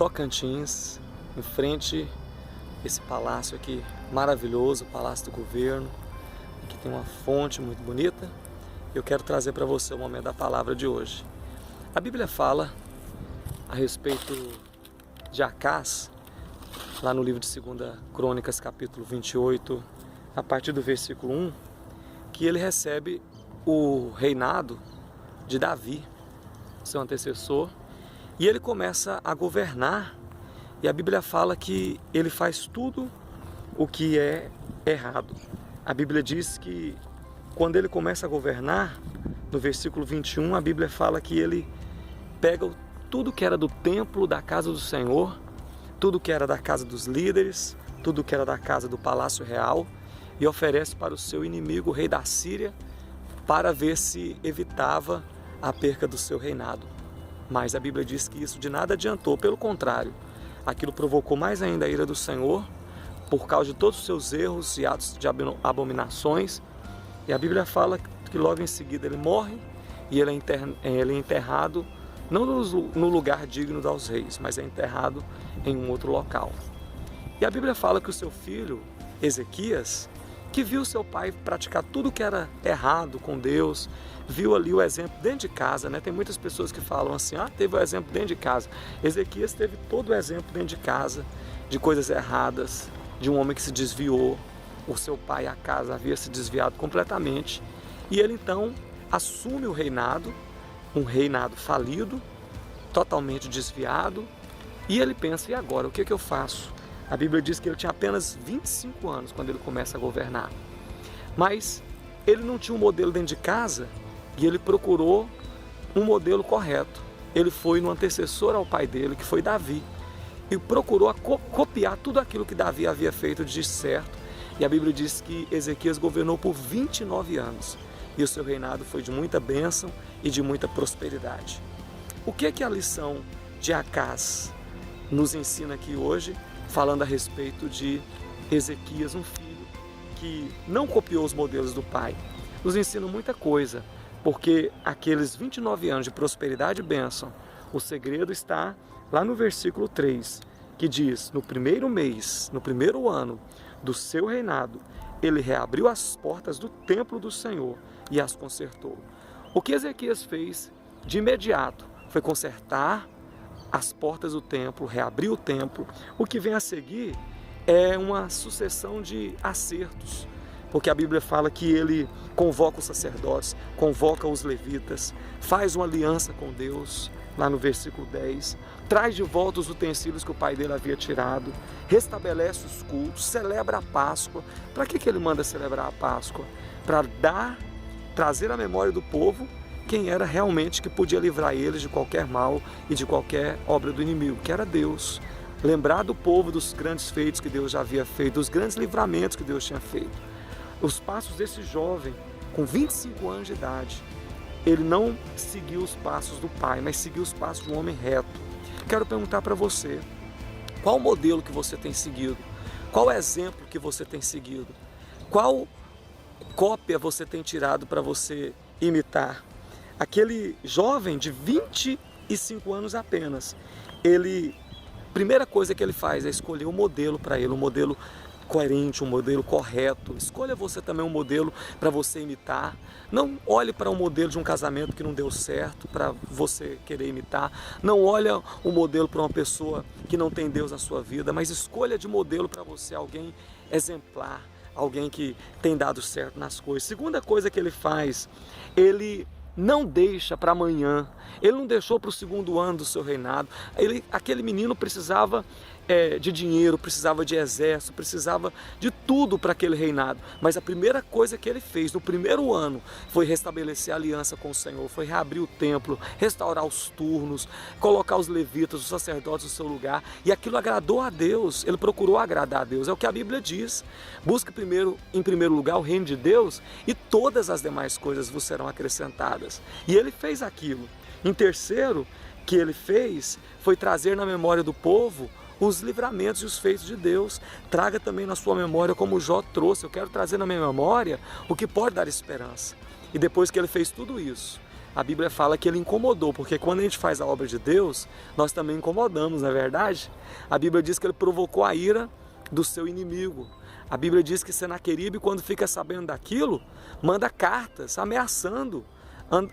Tocantins, em frente a esse palácio aqui maravilhoso, o Palácio do Governo. Aqui tem uma fonte muito bonita. Eu quero trazer para você o momento da palavra de hoje. A Bíblia fala a respeito de Acás, lá no livro de 2 Crônicas, capítulo 28, a partir do versículo 1, que ele recebe o reinado de Davi, seu antecessor, e ele começa a governar, e a Bíblia fala que ele faz tudo o que é errado. A Bíblia diz que quando ele começa a governar, no versículo 21, a Bíblia fala que ele pega tudo que era do templo, da casa do Senhor, tudo que era da casa dos líderes, tudo que era da casa do palácio real, e oferece para o seu inimigo, o rei da Síria, para ver se evitava a perca do seu reinado. Mas a Bíblia diz que isso de nada adiantou, pelo contrário, aquilo provocou mais ainda a ira do Senhor, por causa de todos os seus erros e atos de abominações. E a Bíblia fala que logo em seguida ele morre e ele é enterrado não no lugar digno dos reis, mas é enterrado em um outro local. E a Bíblia fala que o seu filho, Ezequias, que viu seu pai praticar tudo que era errado com Deus, viu ali o exemplo dentro de casa, né? Tem muitas pessoas que falam assim, teve o exemplo dentro de casa. Ezequias teve todo o exemplo dentro de casa, de coisas erradas, de um homem que se desviou. O seu pai, Acás, havia se desviado completamente. E ele então assume o reinado, um reinado falido, totalmente desviado. E ele pensa, e agora, o que eu faço? A Bíblia diz que ele tinha apenas 25 anos quando ele começa a governar. Mas ele não tinha um modelo dentro de casa e ele procurou um modelo correto. Ele foi no antecessor ao pai dele, que foi Davi, e procurou copiar tudo aquilo que Davi havia feito de certo. E a Bíblia diz que Ezequias governou por 29 anos e o seu reinado foi de muita bênção e de muita prosperidade. O que é que a lição de Acás nos ensina aqui hoje, falando a respeito de Ezequias, um filho que não copiou os modelos do pai? Nos ensina muita coisa, porque aqueles 29 anos de prosperidade e bênção, o segredo está lá no versículo 3, que diz, no primeiro mês, no primeiro ano do seu reinado, ele reabriu as portas do templo do Senhor e as consertou. O que Ezequias fez de imediato foi consertar as portas do templo, reabrir o templo. O que vem a seguir é uma sucessão de acertos, porque a Bíblia fala que ele convoca os sacerdotes, convoca os levitas, faz uma aliança com Deus, lá no versículo 10, traz de volta os utensílios que o pai dele havia tirado, restabelece os cultos, celebra a Páscoa. Para que ele manda celebrar a Páscoa? Para trazer à memória do povo quem era realmente que podia livrar eles de qualquer mal e de qualquer obra do inimigo, que era Deus. Lembrar do povo dos grandes feitos que Deus já havia feito, dos grandes livramentos que Deus tinha feito. Os passos desse jovem, com 25 anos de idade, ele não seguiu os passos do pai, mas seguiu os passos de um homem reto. Quero perguntar para você, qual modelo que você tem seguido? Qual exemplo que você tem seguido? Qual cópia você tem tirado para você imitar? Aquele jovem de 25 anos apenas, primeira coisa que ele faz é escolher um modelo para ele, um modelo coerente, um modelo correto. Escolha você também um modelo para você imitar. Não olhe para um modelo de um casamento que não deu certo para você querer imitar. Não olhe um modelo para uma pessoa que não tem Deus na sua vida, mas escolha de modelo para você alguém exemplar, alguém que tem dado certo nas coisas. Segunda coisa que ele faz, ele não deixa para amanhã, ele não deixou para o segundo ano do seu reinado. Aquele menino precisava de dinheiro, precisava de exército, precisava de tudo para aquele reinado. Mas a primeira coisa que ele fez no primeiro ano foi restabelecer a aliança com o Senhor, foi reabrir o templo, restaurar os turnos, colocar os levitas, os sacerdotes no seu lugar. E aquilo agradou a Deus, ele procurou agradar a Deus. É o que a Bíblia diz. Busca em primeiro lugar o reino de Deus e todas as demais coisas vos serão acrescentadas. E ele fez aquilo. Em terceiro, que ele fez foi trazer na memória do povo os livramentos e os feitos de Deus. Traga também na sua memória como Jó trouxe. Eu quero trazer na minha memória o que pode dar esperança. E depois que ele fez tudo isso, A Bíblia fala que ele incomodou, porque quando a gente faz a obra de Deus, nós também incomodamos, não é verdade? A Bíblia diz que ele provocou a ira do seu inimigo. A Bíblia diz que Senaqueribe, quando fica sabendo daquilo, manda cartas ameaçando,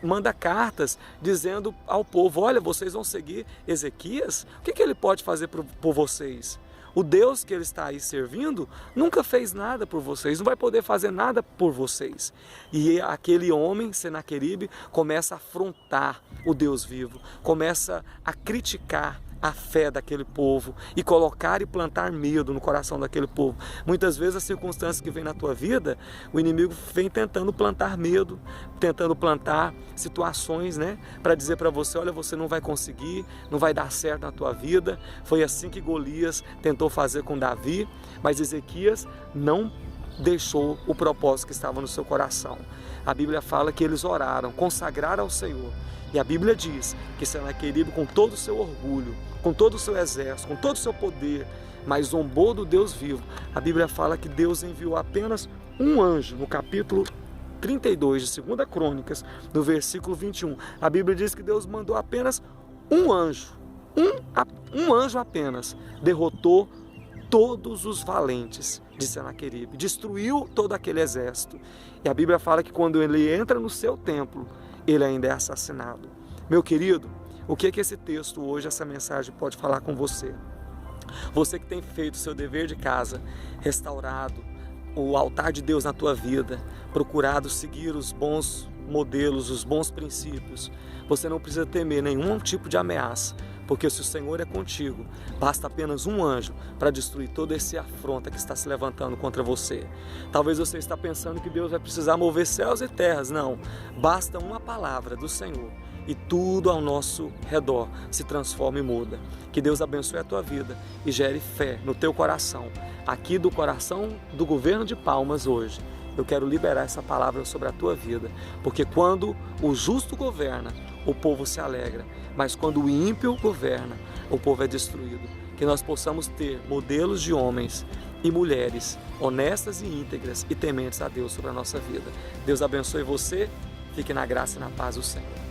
manda cartas dizendo ao povo: olha, vocês vão seguir Ezequias? O que ele pode fazer por vocês? O Deus que ele está aí servindo nunca fez nada por vocês, não vai poder fazer nada por vocês. E aquele homem, Senaqueribe, começa a afrontar o Deus vivo, começa a criticar a fé daquele povo e colocar e plantar medo no coração daquele povo. Muitas vezes as circunstâncias que vêm na tua vida, o inimigo vem tentando plantar medo, tentando plantar situações, para dizer para você: olha, você não vai conseguir, não vai dar certo na tua vida. Foi assim que Golias tentou fazer com Davi, mas Ezequias não deixou o propósito que estava no seu coração. A Bíblia fala que eles oraram, consagraram ao Senhor. E a Bíblia diz que Senaqueribe, com todo o seu orgulho, com todo o seu exército, com todo o seu poder, mas zombou do Deus vivo. A Bíblia fala que Deus enviou apenas um anjo, no capítulo 32 de 2 Crônicas, no versículo 21. A Bíblia diz que Deus mandou apenas um anjo, um anjo apenas, derrotou todos os valentes de Senaqueribe, destruiu todo aquele exército. E a Bíblia fala que quando ele entra no seu templo, ele ainda é assassinado. Meu querido, o que esse texto hoje, essa mensagem pode falar com você? Você que tem feito o seu dever de casa, restaurado o altar de Deus na tua vida, procurado seguir os bons modelos, os bons princípios, você não precisa temer nenhum tipo de ameaça, porque se o Senhor é contigo, basta apenas um anjo para destruir toda essa afronta que está se levantando contra você. Talvez você está pensando que Deus vai precisar mover céus e terras. Não, basta uma palavra do Senhor e tudo ao nosso redor se transforma e muda. Que Deus abençoe a tua vida e gere fé no teu coração. Aqui do coração do governo de Palmas hoje, eu quero liberar essa palavra sobre a tua vida, porque quando o justo governa, o povo se alegra, mas quando o ímpio governa, o povo é destruído. Que nós possamos ter modelos de homens e mulheres honestas e íntegras e tementes a Deus sobre a nossa vida. Deus abençoe você, fique na graça e na paz do Senhor.